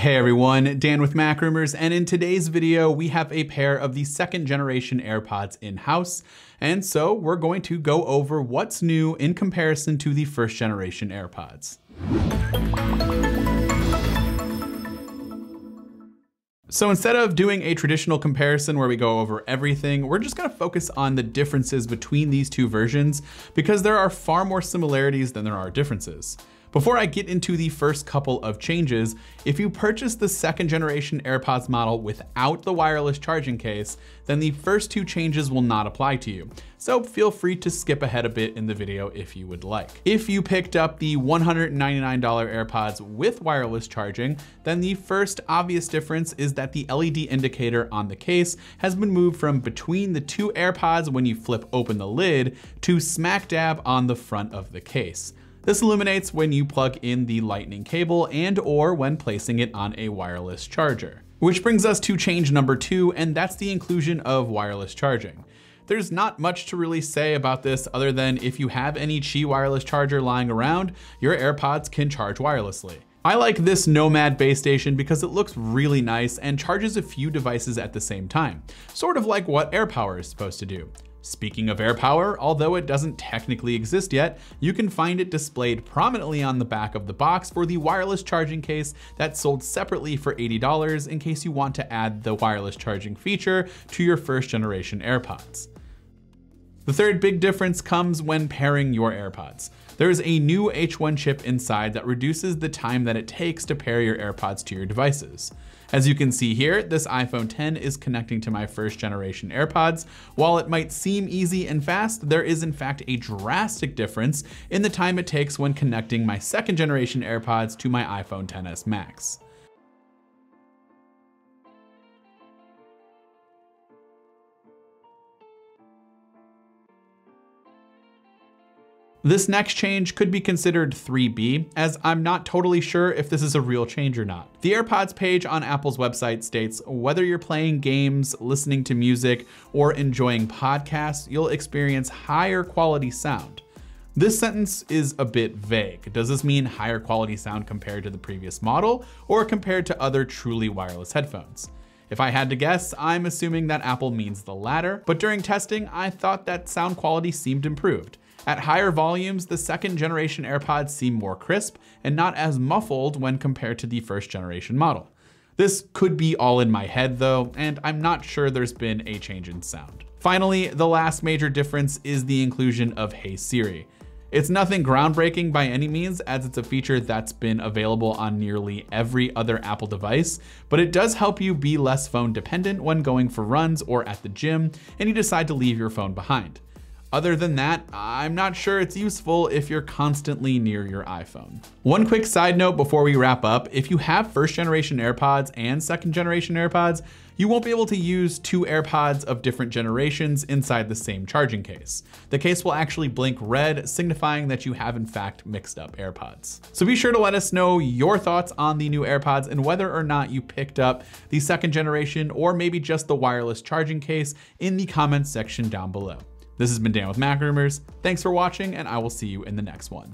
Hey everyone, Dan with MacRumors, and in today's video we have a pair of the second generation AirPods in-house, and so we're going to go over what's new in comparison to the first generation AirPods. So instead of doing a traditional comparison where we go over everything, we're just gonna focus on the differences between these two versions because there are far more similarities than there are differences. Before I get into the first couple of changes, if you purchase the second generation AirPods model without the wireless charging case, then the first two changes will not apply to you. So feel free to skip ahead a bit in the video if you would like. If you picked up the $199 AirPods with wireless charging, then the first obvious difference is that the LED indicator on the case has been moved from between the two AirPods when you flip open the lid to smack dab on the front of the case. This illuminates when you plug in the lightning cable and or when placing it on a wireless charger. Which brings us to change number 2, and that's the inclusion of wireless charging. There's not much to really say about this other than if you have any Qi wireless charger lying around, your AirPods can charge wirelessly. I like this Nomad base station because it looks really nice and charges a few devices at the same time, sort of like what AirPower is supposed to do. Speaking of AirPower, although it doesn't technically exist yet, you can find it displayed prominently on the back of the box for the wireless charging case that's sold separately for $80 in case you want to add the wireless charging feature to your first generation AirPods. The third big difference comes when pairing your AirPods. There's a new H1 chip inside that reduces the time that it takes to pair your AirPods to your devices. As you can see here, this iPhone X is connecting to my first generation AirPods. While it might seem easy and fast, there is in fact a drastic difference in the time it takes when connecting my second generation AirPods to my iPhone XS Max. This next change could be considered 3B, as I'm not totally sure if this is a real change or not. The AirPods page on Apple's website states, whether you're playing games, listening to music, or enjoying podcasts, you'll experience higher quality sound. This sentence is a bit vague. Does this mean higher quality sound compared to the previous model, or compared to other truly wireless headphones? If I had to guess, I'm assuming that Apple means the latter, but during testing, I thought that sound quality seemed improved. At higher volumes, the second generation AirPods seem more crisp and not as muffled when compared to the first generation model. This could be all in my head though, and I'm not sure there's been a change in sound. Finally, the last major difference is the inclusion of Hey Siri. It's nothing groundbreaking by any means, as it's a feature that's been available on nearly every other Apple device, but it does help you be less phone dependent when going for runs or at the gym and you decide to leave your phone behind. Other than that, I'm not sure it's useful if you're constantly near your iPhone. One quick side note before we wrap up, if you have first generation AirPods and second generation AirPods, you won't be able to use two AirPods of different generations inside the same charging case. The case will actually blink red, signifying that you have in fact mixed up AirPods. So be sure to let us know your thoughts on the new AirPods and whether or not you picked up the second generation or maybe just the wireless charging case in the comments section down below. This has been Dan with MacRumors. Thanks for watching, and I will see you in the next one.